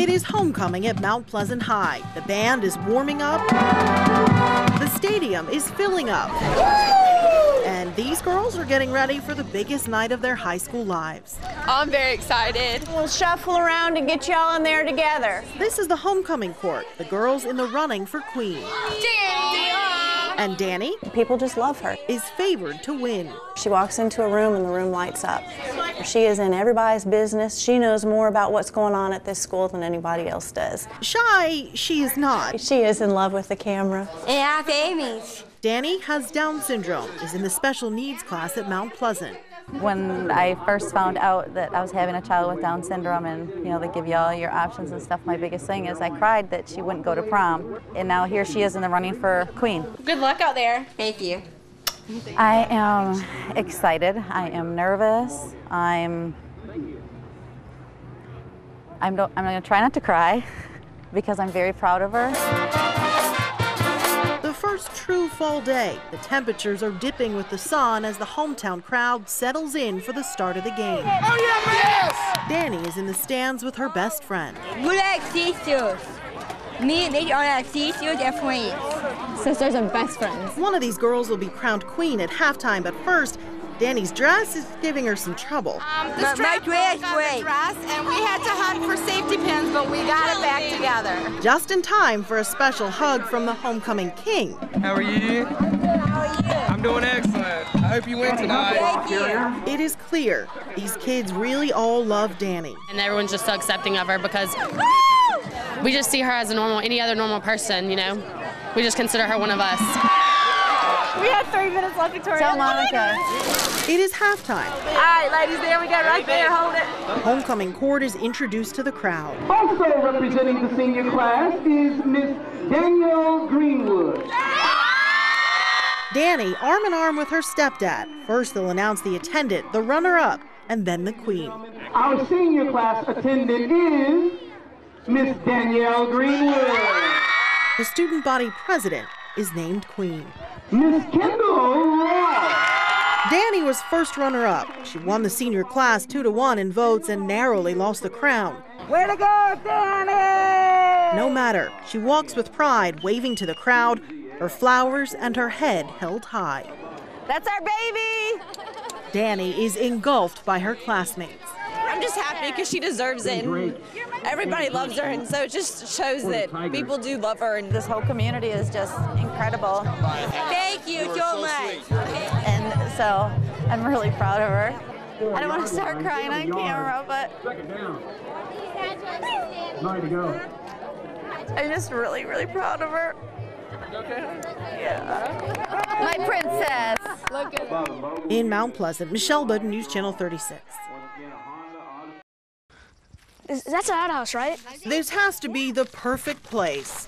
It is homecoming at Mount Pleasant High. The band is warming up. The stadium is filling up. And these girls are getting ready for the biggest night of their high school lives. I'm very excited. We'll shuffle around and get y'all in there together. This is the homecoming court, the girls in the running for queen. And Danny People just love her. is favored to win. She walks into a room and the room lights up. She is in everybody's business. She knows more about what's going on at this school than anybody else does. Shy, she is not. She is in love with the camera. Yeah, famous. Danny has Down syndrome, is in the special needs class at Mount Pleasant. When I first found out that I was having a child with Down syndrome and, they give you all your options and stuff, my biggest thing is I cried that she wouldn't go to prom. And now here she is in the running for queen. Good luck out there. Thank you. I am excited. I am nervous. I'm going to try not to cry because I'm very proud of her. The first true fall day, the temperatures are dipping with the sun as the hometown crowd settles in for the start of the game. Oh, yeah, yes! Danny is in the stands with her best friend. We're like sisters. Me and they are like sisters and friends. Sisters and best friends. One of these girls will be crowned queen at halftime, but first, Danny's dress is giving her some trouble. The strap broke on the dress, and we had to hunt for safety pins, but we got it back together. Just in time for a special hug from the homecoming king. How are you? I'm doing excellent. I hope you win tonight. Thank you. It is clear these kids really all love Danny. And everyone's just so accepting of her because we just see her as any other normal person, We just consider her one of us. We had 3 minutes left, Victoria. Tell Monica. It is halftime. All right, ladies, there we go, right there, hold it. The homecoming court is introduced to the crowd. Also representing the senior class is Miss Danielle Greenwood. Danny, arm in arm with her stepdad. First, they'll announce the attendant, the runner-up, and then the queen. Our senior class attendant is Miss Danielle Greenwood. The student body president is named queen. Miss Kendall Ross. Danny was first runner-up. She won the senior class 2-1 in votes and narrowly lost the crown. Way to go, Danny! No matter, she walks with pride, waving to the crowd, her flowers and her head held high. That's our baby! Danny is engulfed by her classmates. I'm just happy because she deserves it. And everybody loves her, and so it just shows that people do love her. And This whole community is just incredible. Thank you so much. And so I'm really proud of her. I don't want to start crying on camera, but I'm just really, really proud of her. Yeah. My princess. In Mount Pleasant, Michelle Budd, News Channel 36. That's an outhouse, right? This has to be the perfect place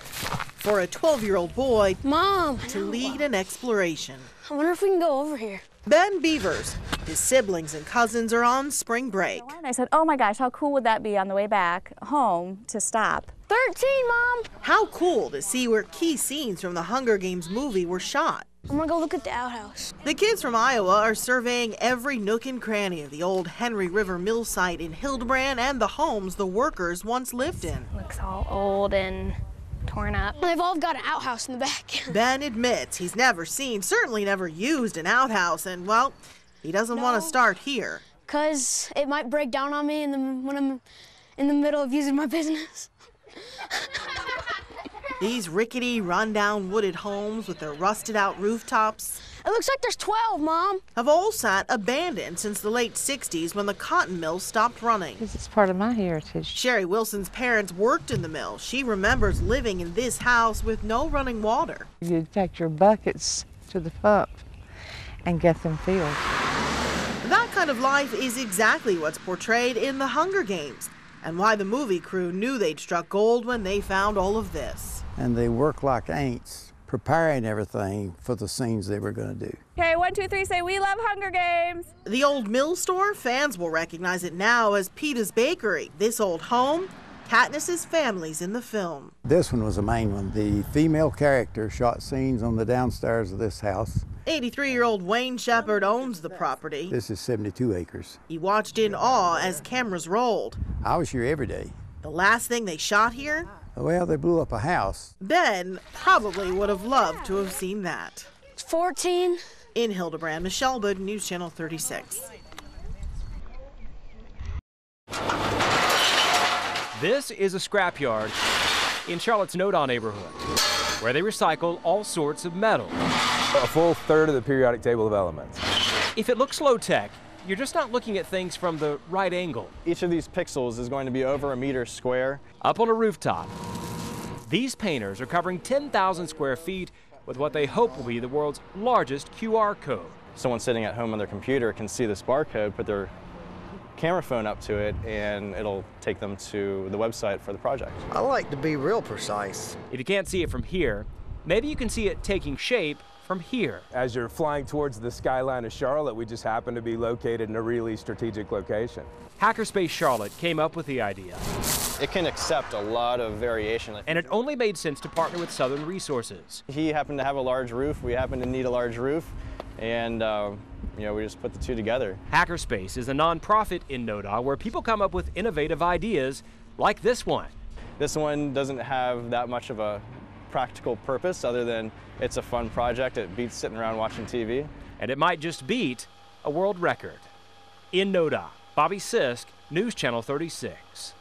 for a 12-year-old boy Mom, to lead an exploration. I wonder if we can go over here. Ben Beavers, his siblings and cousins are on spring break. And I said, oh my gosh, how cool would that be on the way back home to stop? 13, Mom. How cool to see where key scenes from the Hunger Games movie were shot. I'm gonna go look at the outhouse. The kids from Iowa are surveying every nook and cranny of the old Henry River mill site in Hildebrand and the homes the workers once lived in. Looks all old and torn up. They've all got an outhouse in the back. Ben admits he's never seen, certainly never used an outhouse, and, well, he doesn't want to start here. 'Cause it might break down on me when I'm in the middle of using my business. These rickety, run-down wooded homes with their rusted-out rooftops It looks like there's 12, Mom. have all sat abandoned since the late 60s when the cotton mill stopped running. This is part of my heritage. Sherry Wilson's parents worked in the mill. She remembers living in this house with no running water. You'd take your buckets to the pump and get them filled. That kind of life is exactly what's portrayed in the Hunger Games, and why the movie crew knew they'd struck gold when they found all of this. And they worked like ants, preparing everything for the scenes they were going to do. Okay, 1, 2, 3, say we love Hunger Games. The old mill store, fans will recognize it now as Peta's Bakery. This old home, Katniss's family's in the film. This one was the main one. The female character shot scenes on the downstairs of this house. 83-year-old Wayne Shepard owns the property. This is 72 acres. He watched in awe as cameras rolled. I was here every day. The last thing they shot here? Well, they blew up a house. Ben probably would have loved to have seen that. 14. In Hildebrand, Michelle Bood, News Channel 36. This is a scrapyard in Charlotte's Noda neighborhood, where they recycle all sorts of metal. A full third of the periodic table of elements. If it looks low-tech, you're just not looking at things from the right angle. Each of these pixels is going to be over a meter square. Up on a rooftop, these painters are covering 10,000 square feet with what they hope will be the world's largest QR code. Someone sitting at home on their computer can see this barcode, put their camera phone up to it, and it'll take them to the website for the project. I like to be real precise. If you can't see it from here, maybe you can see it taking shape from here. As you're flying towards the skyline of Charlotte, we just happen to be located in a really strategic location. Hackerspace Charlotte came up with the idea. It can accept a lot of variation. And it only made sense to partner with Southern Resources. He happened to have a large roof, we happen to need a large roof, and we just put the two together. Hackerspace is a nonprofit in Noda where people come up with innovative ideas like this one. This one doesn't have that much of a practical purpose other than it's a fun project. It beats sitting around watching TV. And it might just beat a world record. In Noda, Bobby Sisk, News Channel 36.